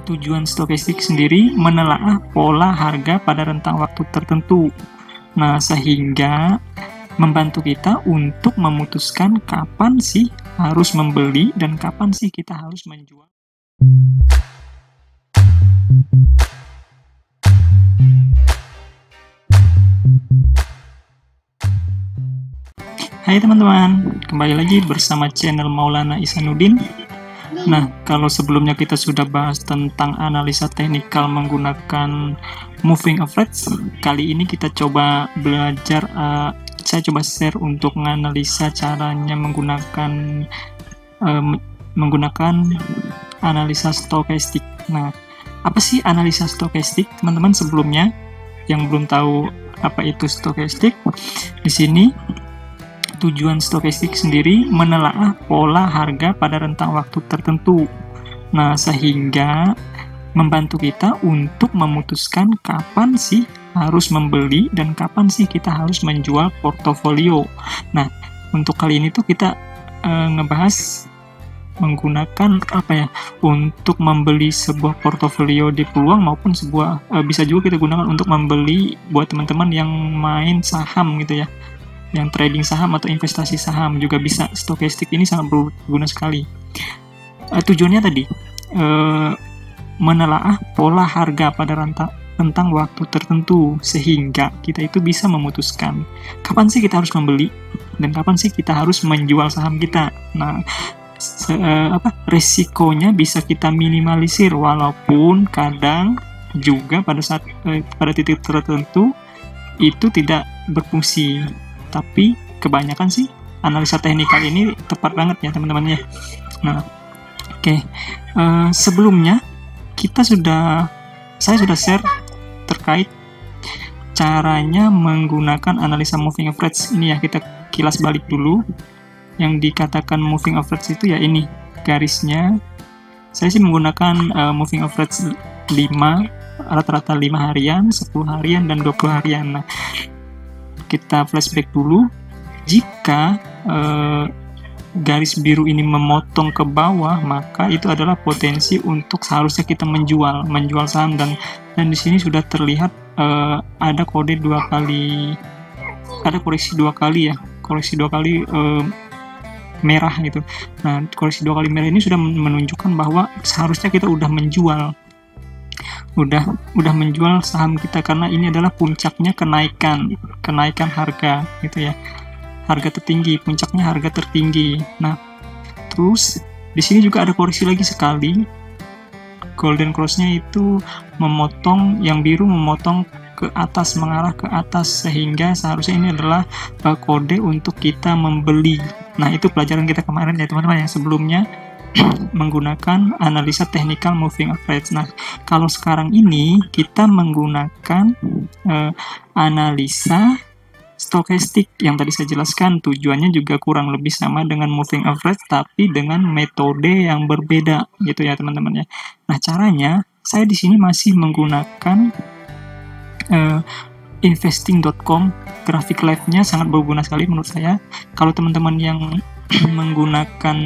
Tujuan stokastik sendiri menelaah pola harga pada rentang waktu tertentu. Nah, sehingga membantu kita untuk memutuskan kapan sih harus membeli dan kapan sih kita harus menjual. Hai teman-teman, kembali lagi bersama channel Maulana Ihsanuddin. Nah, kalau sebelumnya kita sudah bahas tentang analisa teknikal menggunakan moving average, kali ini kita coba belajar, saya coba share untuk menganalisa caranya menggunakan analisa stokastik. Nah, apa sih analisa stokastik, teman-teman? Sebelumnya yang belum tahu apa itu stokastik, di sini tujuan stokastik sendiri menelaah pola harga pada rentang waktu tertentu. Nah, sehingga membantu kita untuk memutuskan kapan sih harus membeli dan kapan sih kita harus menjual portofolio. Nah, untuk kali ini tuh kita ngebahas menggunakan untuk membeli sebuah portofolio di peluang maupun bisa juga kita gunakan untuk membeli buat teman-teman yang main saham gitu ya, yang trading saham atau investasi saham juga bisa. Stokastik ini sangat berguna sekali. Tujuannya tadi menelaah pola harga pada rentang waktu tertentu, sehingga kita itu bisa memutuskan kapan sih kita harus membeli dan kapan sih kita harus menjual saham kita. Nah, resikonya bisa kita minimalisir, walaupun kadang juga pada titik tertentu itu tidak berfungsi. Tapi kebanyakan sih analisa teknikal ini tepat banget ya teman-teman ya. Nah, oke. Sebelumnya saya sudah share terkait caranya menggunakan analisa moving average. Ini ya, kita kilas balik dulu. Yang dikatakan moving average itu ya ini garisnya. Saya sih menggunakan moving average 5, rata-rata 5 harian, 10 harian, dan 20 harian. Nah, kita flashback dulu. Jika garis biru ini memotong ke bawah, maka itu adalah potensi untuk seharusnya kita menjual saham, dan di sini sudah terlihat ada kode 2 kali, ada koreksi 2 kali ya, merah gitu. Nah, koreksi 2 kali merah ini sudah menunjukkan bahwa seharusnya kita udah menjual saham kita, karena ini adalah puncaknya kenaikan harga gitu ya, harga tertinggi, puncaknya harga tertinggi. Nah, terus di sini juga ada koreksi lagi sekali. Golden cross-nya itu yang biru memotong ke atas, mengarah ke atas, sehingga seharusnya ini adalah kode untuk kita membeli. Nah, itu pelajaran kita kemarin ya teman-teman, yang sebelumnya menggunakan analisa technical moving average. Nah, kalau sekarang ini kita menggunakan analisa stokastik yang tadi saya jelaskan. Tujuannya juga kurang lebih sama dengan moving average, tapi dengan metode yang berbeda gitu ya teman-teman ya. Nah, caranya saya di sini masih menggunakan investing.com. grafik live-nya sangat berguna sekali menurut saya. Kalau teman-teman yang menggunakan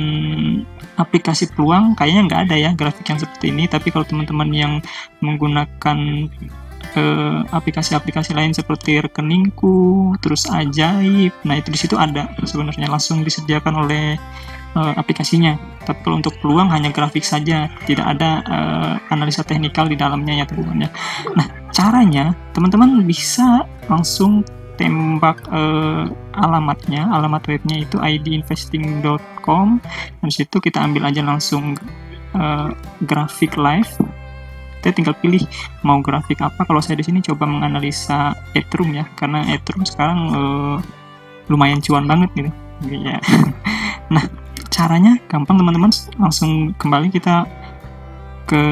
aplikasi peluang, kayaknya nggak ada ya grafik yang seperti ini. Tapi kalau teman-teman yang menggunakan aplikasi-aplikasi lain seperti rekeningku, terus Ajaib, nah itu di situ ada sebenarnya, langsung disediakan oleh aplikasinya. Tapi kalau untuk peluang hanya grafik saja, tidak ada analisa teknikal di dalamnya ya teman-teman ya. Nah, caranya teman-teman bisa langsung tembak alamat webnya itu idinvesting.com, dan situ kita ambil aja langsung grafik live. Kita tinggal pilih mau grafik apa. Kalau saya di sini coba menganalisa Ethereum ya, karena Ethereum sekarang lumayan cuan banget gitu ya. Nah, caranya gampang teman-teman, langsung kembali kita ke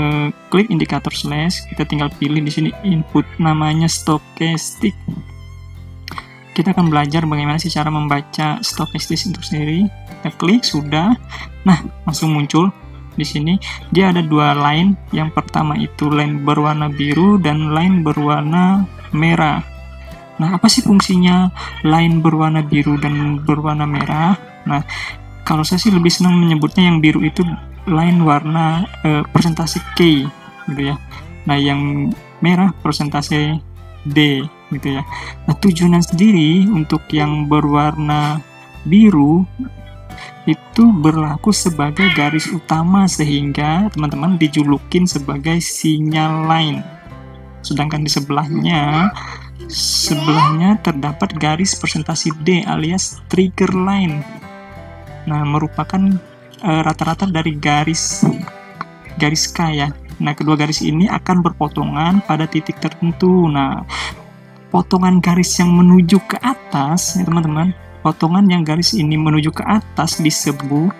klik indikator slash, kita tinggal pilih di sini input namanya stokastik. Kita akan belajar bagaimana sih cara membaca stokastik itu sendiri. Kita klik, sudah. Nah, langsung muncul di sini. Dia ada 2 line. Yang pertama itu line berwarna biru dan line berwarna merah. Nah, apa sih fungsinya line berwarna biru dan berwarna merah? Nah, kalau saya sih lebih senang menyebutnya yang biru itu line warna persentase K. gitu ya. Nah, yang merah persentase D gitu ya. Nah, tujuan sendiri untuk yang berwarna biru itu berlaku sebagai garis utama sehingga teman-teman dijulukin sebagai sinyal line. Sedangkan di sebelahnya terdapat garis persentase D alias trigger line. Nah, merupakan rata-rata dari garis K ya. Nah, kedua garis ini akan berpotongan pada titik tertentu. Nah, potongan garis yang menuju ke atas ya teman-teman, potongan yang garis ini menuju ke atas disebut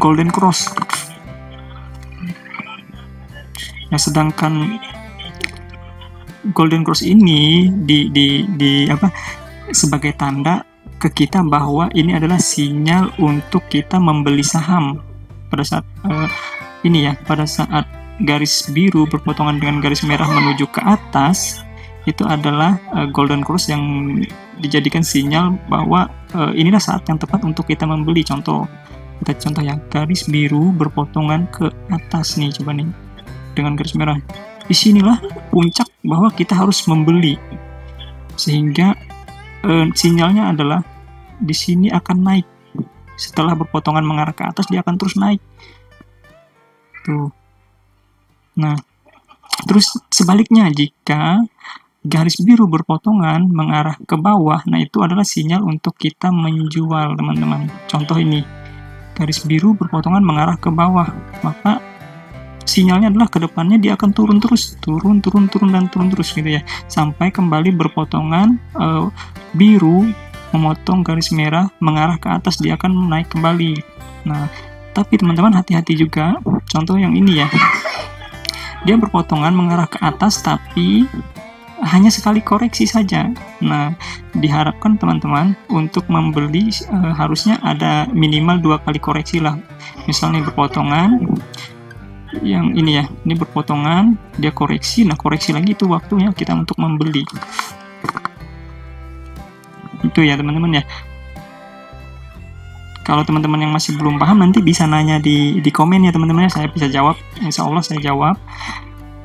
golden cross. Nah, sedangkan golden cross ini sebagai tanda ke kita bahwa ini adalah sinyal untuk kita membeli saham. Pada saat pada saat garis biru berpotongan dengan garis merah menuju ke atas, itu adalah golden cross yang dijadikan sinyal bahwa inilah saat yang tepat untuk kita membeli. Contoh ya, garis biru berpotongan ke atas nih, coba nih dengan garis merah. Disinilah puncak bahwa kita harus membeli, sehingga sinyalnya adalah di sini akan naik. Setelah berpotongan mengarah ke atas, dia akan terus naik. Tuh. Nah, terus sebaliknya, jika garis biru berpotongan mengarah ke bawah, nah itu adalah sinyal untuk kita menjual, teman-teman. Contoh ini, garis biru berpotongan mengarah ke bawah, maka sinyalnya adalah ke depannya dia akan turun terus, turun terus gitu ya, sampai kembali berpotongan biru memotong garis merah mengarah ke atas, dia akan naik kembali. Nah, tapi teman-teman hati-hati juga. Contoh yang ini ya, dia berpotongan mengarah ke atas tapi hanya sekali koreksi saja. Nah, diharapkan teman-teman untuk membeli harusnya ada minimal 2 kali koreksi lah. Misalnya berpotongan yang ini ya, ini berpotongan, dia koreksi, nah koreksi lagi, itu waktunya kita untuk membeli. Itu ya teman-teman ya. Kalau teman-teman yang masih belum paham, nanti bisa nanya di komen ya teman-teman ya, saya bisa jawab, insya Allah saya jawab.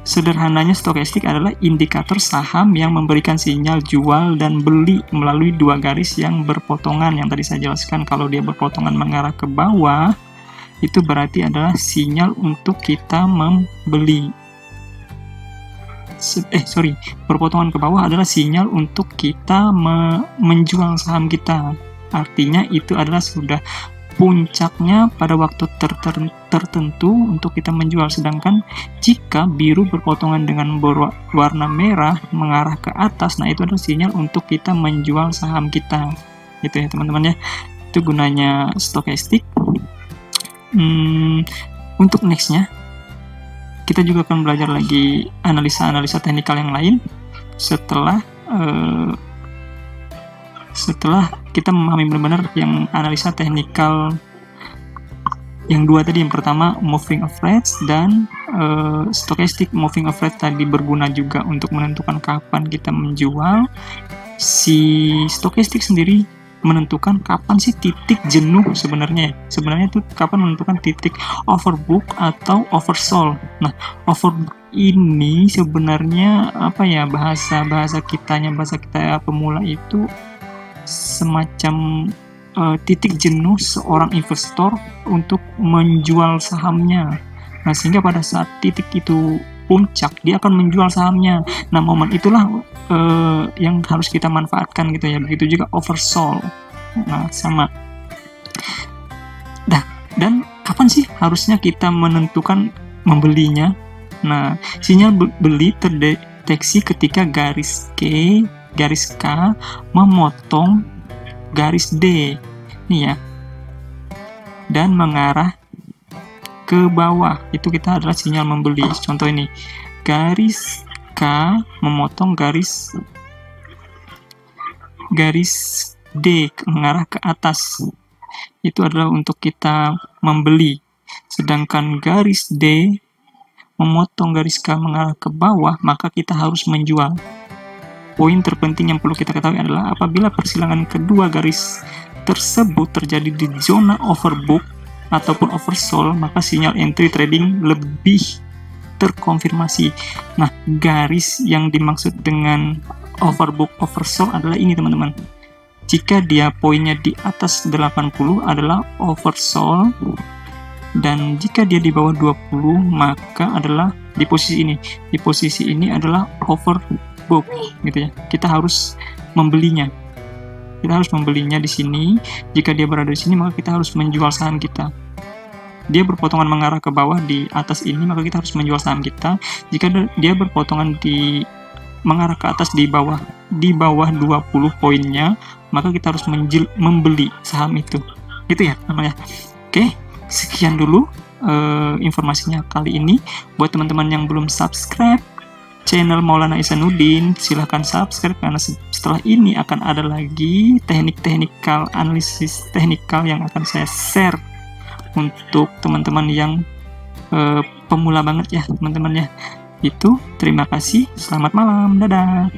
Sederhananya, stokastik adalah indikator saham yang memberikan sinyal jual dan beli melalui 2 garis yang berpotongan. Yang tadi saya jelaskan, kalau dia berpotongan mengarah ke bawah, itu berarti adalah sinyal untuk kita membeli. Berpotongan ke bawah adalah sinyal untuk kita menjual saham kita. Artinya itu adalah sudah puncaknya pada waktu tertentu untuk kita menjual. Sedangkan jika biru berpotongan dengan warna merah mengarah ke atas, nah itu adalah sinyal untuk kita menjual saham kita. Gitu ya teman-teman ya. Itu gunanya stokastik. Untuk nextnya, kita juga akan belajar lagi analisa teknikal yang lain setelah kita memahami benar-benar yang analisa teknikal yang 2 tadi. Yang pertama moving average, dan stochastic. Moving average tadi berguna juga untuk menentukan kapan kita menjual. Si stochastic sendiri menentukan kapan sih titik jenuh sebenarnya. Sebenarnya itu kapan menentukan titik overbook atau oversold. Nah, overbook ini sebenarnya bahasa kita pemula itu semacam titik jenuh seorang investor untuk menjual sahamnya. Nah, sehingga pada saat titik itu puncak, dia akan menjual sahamnya. Nah, momen itulah yang harus kita manfaatkan gitu ya. Begitu juga oversold. Nah, sama. Dan kapan sih harusnya kita menentukan membelinya? Nah, sinyal beli terdeteksi ketika garis K memotong garis D nih ya, dan mengarah ke bawah. Itu kita adalah sinyal membeli. Contoh ini, garis K memotong garis D mengarah ke atas. Itu adalah untuk kita membeli. Sedangkan garis D memotong garis K mengarah ke bawah, maka kita harus menjual. Poin terpenting yang perlu kita ketahui adalah apabila persilangan kedua garis tersebut terjadi di zona overbook, ataupun oversold, maka sinyal entry trading lebih terkonfirmasi. Nah, garis yang dimaksud dengan overbook oversold adalah ini teman-teman. Jika dia poinnya di atas 80 adalah oversold, dan jika dia di bawah 20 maka adalah di posisi ini. Di posisi ini adalah overbook gitu ya. Kita harus membelinya. Kita harus membelinya di sini. Jika dia berada di sini maka kita harus menjual saham kita. Dia berpotongan mengarah ke bawah di atas ini maka kita harus menjual saham kita. Jika dia berpotongan mengarah ke atas di bawah 20 poinnya, maka kita harus membeli saham itu. Gitu ya namanya. Oke, sekian dulu informasinya kali ini. Buat teman-teman yang belum subscribe channel Maulana Ihsanuddin, silahkan subscribe karena setelah ini akan ada lagi teknik-teknikal, analisis teknikal yang akan saya share untuk teman-teman yang pemula banget ya teman-teman ya. Itu, terima kasih, selamat malam, dadah.